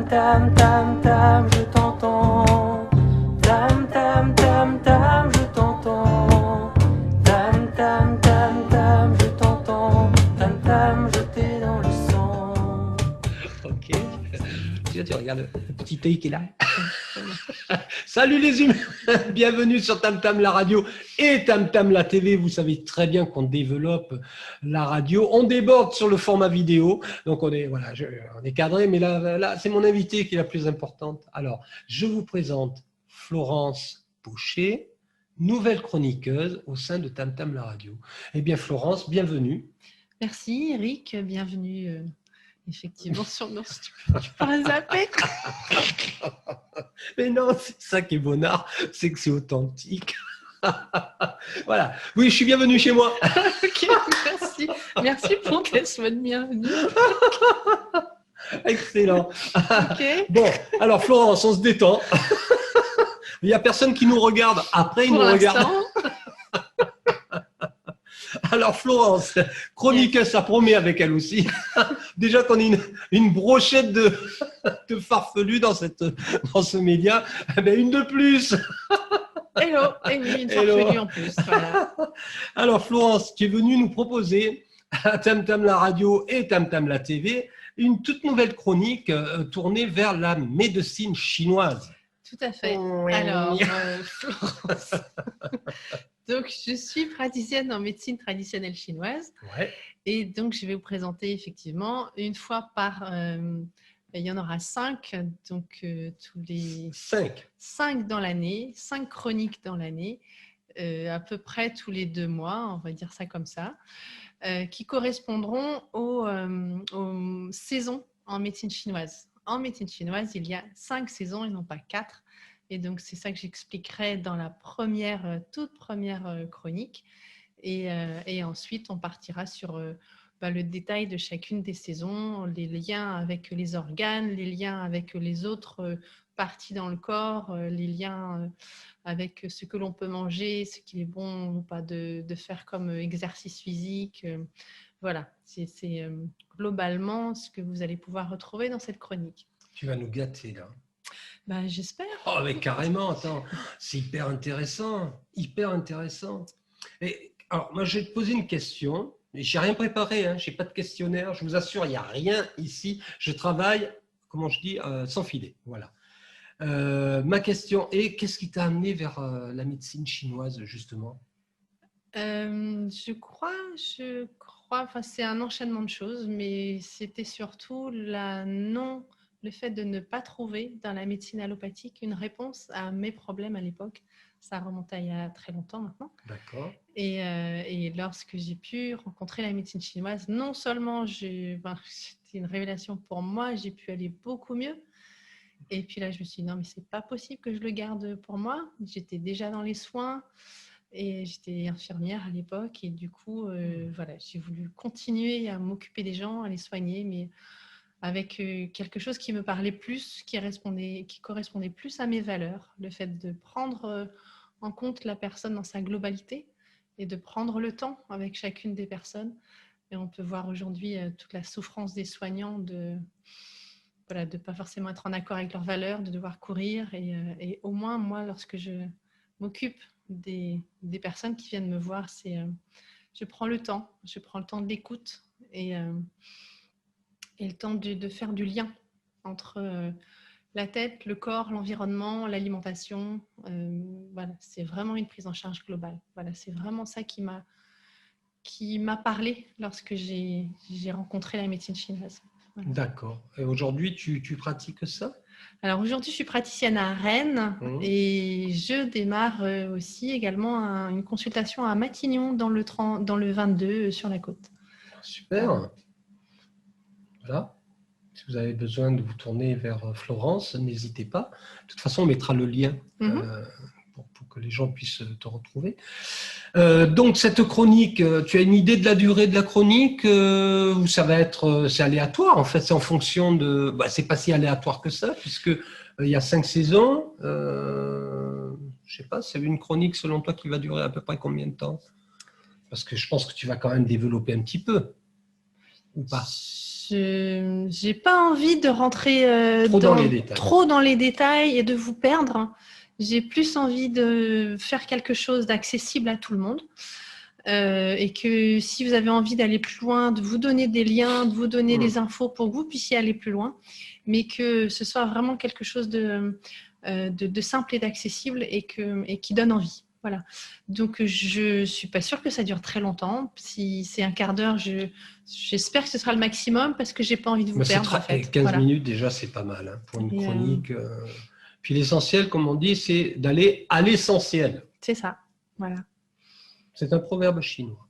tam tam tam, je t'entends. Tam tam tam tam, je t'entends. Tam tam tam tam, je t'entends. Tam tam, je t'ai dans le sang. Ok. Tu regardes le petit œil qui est là. Salut les humains, bienvenue sur Tam Tam la radio et Tam Tam la TV. Vous savez très bien qu'on développe la radio, on déborde sur le format vidéo, donc on est cadré, mais là c'est mon invité qui est la plus importante. Alors, je vous présente Florence Boucher, nouvelle chroniqueuse au sein de Tam Tam la radio. Eh bien Florence, bienvenue. Merci Eric, bienvenue. Effectivement, sur nos tu pourrais zapper. Mais non, c'est ça qui est bonnard, c'est que c'est authentique. Voilà. Oui, je suis bienvenue chez moi. Ok, merci. Merci pour qu'elle soit de bienvenue. Excellent. Ok. Bon, alors Florence, on se détend. Il n'y a personne qui nous regarde. Après, il nous regarde. Alors Florence, chroniqueuse, ça promet avec elle aussi. Déjà qu'on a une brochette de farfelus dans ce média, mais une de plus. Hello, et oui, une farfelue en plus. Voilà. Alors Florence, tu es venue nous proposer à Tam Tam la radio et Tam Tam la TV une toute nouvelle chronique tournée vers la médecine chinoise. Tout à fait. Alors, Florence. Donc, je suis praticienne en médecine traditionnelle chinoise. Ouais. Et donc, je vais vous présenter effectivement une fois par... il y en aura 5, donc tous les... 5 dans l'année, 5 chroniques dans l'année, à peu près tous les 2 mois, on va dire ça comme ça, qui correspondront aux saisons en médecine chinoise. En médecine chinoise, il y a 5 saisons et non pas 4. Et donc, c'est ça que j'expliquerai dans la toute première chronique. Et ensuite, on partira sur le détail de chacune des saisons, les liens avec les organes, les liens avec les autres parties dans le corps, les liens avec ce que l'on peut manger, ce qu'il est bon ou pas de faire comme exercice physique. Voilà, c'est globalement ce que vous allez pouvoir retrouver dans cette chronique. Tu vas nous gâter là. J'espère. Oh, mais carrément, attends, c'est hyper intéressant, hyper intéressant. Et alors, moi, je vais te poser une question. Je n'ai rien préparé, hein, je n'ai pas de questionnaire, je vous assure, il n'y a rien ici. Je travaille, comment je dis, sans filet. Voilà. Ma question est, qu'est-ce qui t'a amené vers la médecine chinoise, justement ? Je crois, enfin, c'est un enchaînement de choses, mais c'était surtout le fait de ne pas trouver dans la médecine allopathique une réponse à mes problèmes à l'époque. Ça remontait il y a très longtemps maintenant. D'accord. Et lorsque j'ai pu rencontrer la médecine chinoise, non seulement c'était une révélation pour moi, j'ai pu aller beaucoup mieux. Et puis là, je me suis dit, non, mais c'est pas possible que je le garde pour moi. J'étais déjà dans les soins et j'étais infirmière à l'époque. Et du coup, voilà, j'ai voulu continuer à m'occuper des gens, à les soigner, mais avec quelque chose qui me parlait plus, qui correspondait plus à mes valeurs. Le fait de prendre en compte la personne dans sa globalité et de prendre le temps avec chacune des personnes. Et on peut voir aujourd'hui toute la souffrance des soignants de ne pas forcément être en accord avec leurs valeurs, de devoir courir. Et au moins, moi, lorsque je m'occupe des personnes qui viennent me voir, je prends le temps de l'écoute et le temps de faire du lien entre la tête, le corps, l'environnement, l'alimentation. Voilà, c'est vraiment une prise en charge globale. Voilà, c'est vraiment ça qui m'a parlé lorsque j'ai rencontré la médecine chinoise. Voilà. D'accord. Et aujourd'hui, tu pratiques ça ? Alors aujourd'hui, je suis praticienne à Rennes et je démarre aussi également une consultation à Matignon dans le 22 sur la côte. Super. Voilà. Si vous avez besoin de vous tourner vers Florence, n'hésitez pas. De toute façon, on mettra le lien pour que les gens puissent te retrouver. Donc, cette chronique, tu as une idée de la durée de la chronique ou ça va être, c'est aléatoire en fait, c'est en fonction de... c'est pas si aléatoire que ça, puisque il y a 5 saisons. Je sais pas, c'est une chronique selon toi qui va durer à peu près combien de temps ? Parce que je pense que tu vas quand même développer un petit peu, ou pas ? Je n'ai pas envie de rentrer trop dans les détails et de vous perdre. J'ai plus envie de faire quelque chose d'accessible à tout le monde. Et que si vous avez envie d'aller plus loin, de vous donner des liens, de vous donner des infos pour que vous puissiez aller plus loin, mais que ce soit vraiment quelque chose de simple et d'accessible et qui donne envie. Voilà. Donc, je ne suis pas sûre que ça dure très longtemps. Si c'est un quart d'heure, j'espère que ce sera le maximum parce que je n'ai pas envie de vous perdre. En fait. 15 minutes, déjà, c'est pas mal hein, pour une chronique. Puis l'essentiel, comme on dit, c'est d'aller à l'essentiel. C'est ça. Voilà. C'est un proverbe chinois.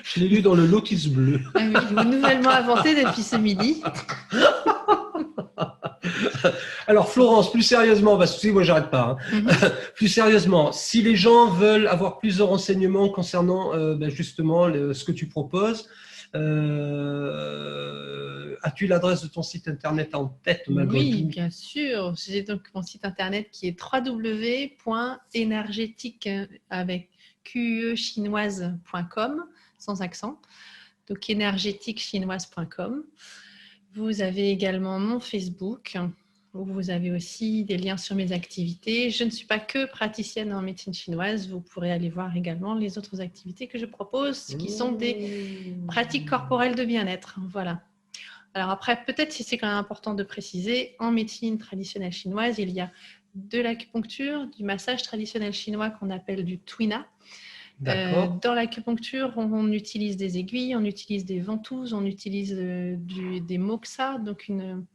Je l'ai lu dans le Lotus bleu. Ah oui, nouvellement inventé depuis ce midi. Alors Florence, plus sérieusement, parce que moi j'arrête pas. Plus sérieusement, si les gens veulent avoir plus de renseignements concernant justement ce que tu proposes, as-tu l'adresse de ton site internet en tête malgré Oui, tout? bien sûr. J'ai donc mon site internet qui est www.énergétique avec chinoise.com sans accent. Donc énergétiquechinoise.com. Vous avez également mon Facebook où vous avez aussi des liens sur mes activités. Je ne suis pas que praticienne en médecine chinoise. Vous pourrez aller voir également les autres activités que je propose qui sont des pratiques corporelles de bien-être. Voilà. Alors après, peut-être si c'est quand même important de préciser, en médecine traditionnelle chinoise, il y a de l'acupuncture, du massage traditionnel chinois qu'on appelle du Tuina. Dans l'acupuncture, on utilise des aiguilles, on utilise des ventouses, on utilise des moxa, donc une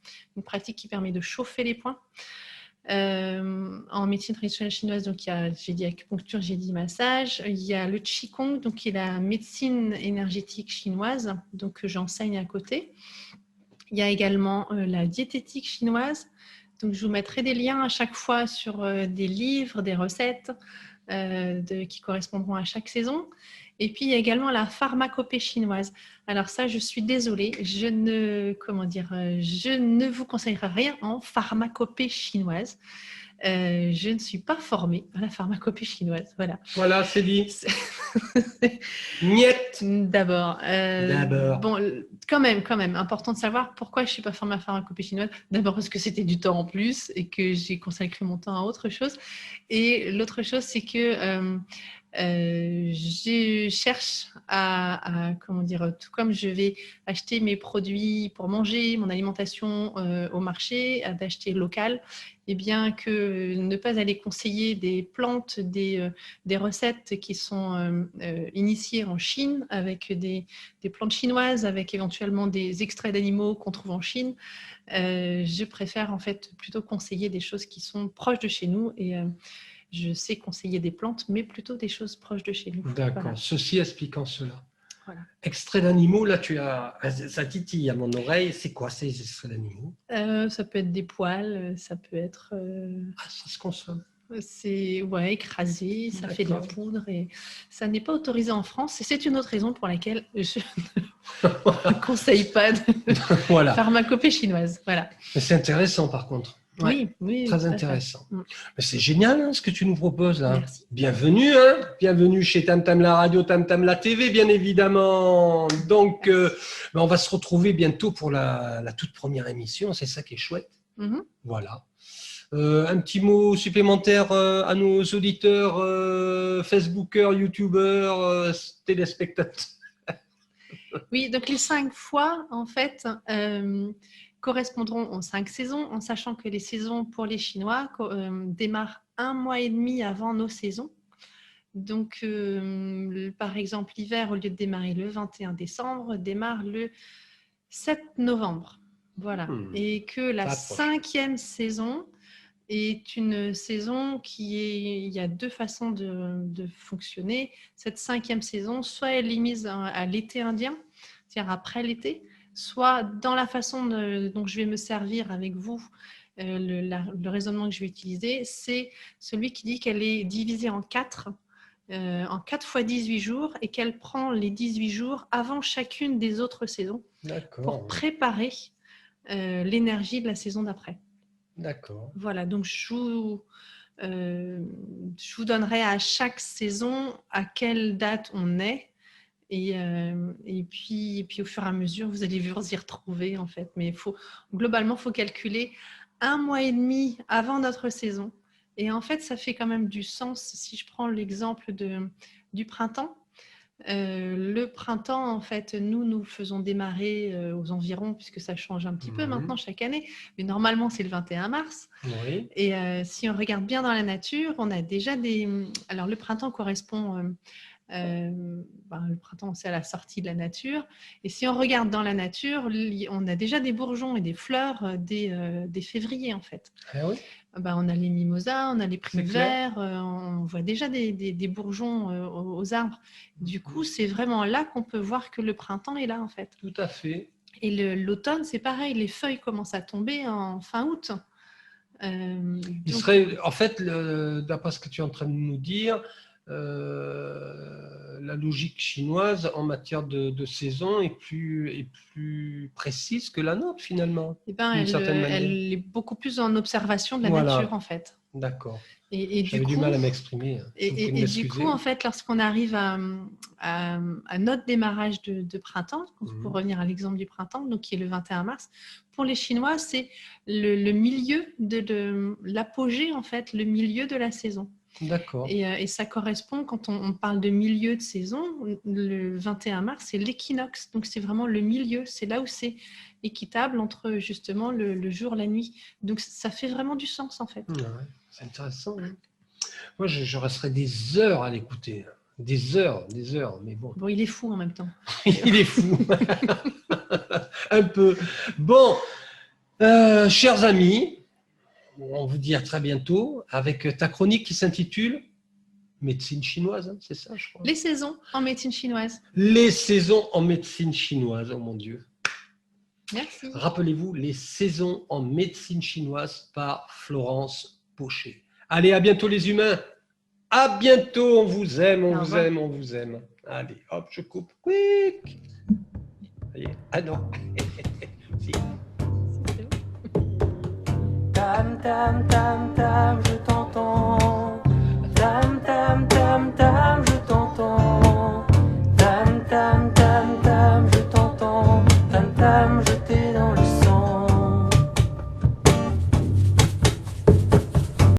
pratique qui permet de chauffer les points. En médecine traditionnelle chinoise, donc j'ai dit acupuncture, j'ai dit massage. Il y a le qigong, donc qui est la médecine énergétique chinoise, donc que j'enseigne à côté. Il y a également la diététique chinoise. Donc, je vous mettrai des liens à chaque fois sur des livres, des recettes qui correspondront à chaque saison. Et puis, il y a également la pharmacopée chinoise. Alors ça, je suis désolée, je ne vous conseillerai rien en pharmacopée chinoise. Je ne suis pas formée à la pharmacopée chinoise. Voilà, c'est dit. Niet. D'abord. D'abord. Bon, quand même, important de savoir pourquoi je ne suis pas formée à la pharmacopée chinoise. D'abord parce que c'était du temps en plus et que j'ai consacré mon temps à autre chose. Et l'autre chose, c'est que je cherche à tout comme je vais acheter mes produits pour manger, mon alimentation au marché, d'acheter local, et bien que ne pas aller conseiller des plantes, des recettes qui sont initiées en Chine avec des plantes chinoises, avec éventuellement des extraits d'animaux qu'on trouve en Chine. Je préfère en fait plutôt conseiller des choses qui sont proches de chez nous et je sais conseiller des plantes, mais plutôt des choses proches de chez nous. D'accord. Voilà. Ceci expliquant cela. Voilà. Extraits d'animaux, là, ça titille à mon oreille. C'est quoi ces extraits d'animaux? Ça peut être des poils, ça peut être... ça se consomme. C'est écrasé, ça fait de la poudre et ça n'est pas autorisé en France. Et c'est une autre raison pour laquelle je ne conseille pas de pharmacopée chinoise. Voilà. Mais c'est intéressant par contre. Oui, très intéressant. Mais c'est génial ce que tu nous proposes là. Merci. Bienvenue chez Tam Tam la radio, Tam Tam la TV, bien évidemment. Donc, on va se retrouver bientôt pour la toute première émission. C'est ça qui est chouette. Voilà. Un petit mot supplémentaire à nos auditeurs, Facebookers, YouTubers, téléspectateurs. Oui, donc les 5 fois, en fait, correspondront aux 5 saisons, en sachant que les saisons pour les Chinois démarrent 1 mois et demi avant nos saisons. Donc, par exemple, l'hiver, au lieu de démarrer le 21 décembre, démarre le 7 novembre. Voilà. Et que la 5e saison est une saison il y a 2 façons de fonctionner. Cette 5e saison, soit elle est mise à l'été indien, c'est-à-dire après l'été, soit dans la façon dont je vais me servir avec vous, le raisonnement que je vais utiliser, c'est celui qui dit qu'elle est divisée en 4 fois 18 jours et qu'elle prend les 18 jours avant chacune des autres saisons pour préparer l'énergie de la saison d'après. D'accord. Voilà, donc je vous donnerai à chaque saison à quelle date on est Et puis, au fur et à mesure, vous allez vous y retrouver, en fait. Mais globalement, il faut calculer 1 mois et demi avant notre saison. Et en fait, ça fait quand même du sens. Si je prends l'exemple du printemps, le printemps, en fait, nous faisons démarrer aux environs, puisque ça change un petit peu maintenant chaque année, mais normalement, c'est le 21 mars. Oui. Et si on regarde bien dans la nature, on a déjà Alors, le printemps correspond... le printemps, c'est à la sortie de la nature. Et si on regarde dans la nature, on a déjà des bourgeons et des fleurs dès février, en fait. Ah oui. On a les mimosas, on a les C'est primes clair. verts, on voit déjà des bourgeons aux arbres. Du coup, c'est vraiment là qu'on peut voir que le printemps est là, en fait. Tout à fait. Et l'automne, c'est pareil, les feuilles commencent à tomber en fin août. Il serait, en fait, d'après ce que tu es en train de nous dire, la logique chinoise en matière de saison est plus précise que la nôtre, finalement. D'une certaine manière. Elle est beaucoup plus en observation de la Voilà. nature, en fait. D'accord. Et J'avais du mal à m'exprimer. Et du coup, en fait, lorsqu'on arrive à notre démarrage de printemps, pour revenir à l'exemple du printemps, donc qui est le 21 mars, pour les Chinois, c'est le milieu de l'apogée, en fait, le milieu de la saison. D'accord. Et ça correspond, quand on parle de milieu de saison, le 21 mars, c'est l'équinoxe. Donc, c'est vraiment le milieu. C'est là où c'est équitable entre, justement, le jour, la nuit. Donc, ça fait vraiment du sens, en fait. Ouais, c'est intéressant. Hein. Moi, je resterais des heures à l'écouter. Des heures, mais bon. Bon, il est fou en même temps. Il est fou. Un peu. Bon, chers amis, on vous dit à très bientôt avec ta chronique qui s'intitule Médecine chinoise, hein, c'est ça, je crois. Les saisons en médecine chinoise. Les saisons en médecine chinoise, oh mon Dieu. Merci. Rappelez-vous, les saisons en médecine chinoise par Florence Pochet. Allez, à bientôt les humains. À bientôt, on vous aime, on vous aime, on vous aime. Allez, hop, je coupe. Quick. Ah non. Si. Tam, tam, tam, tam, je t'entends.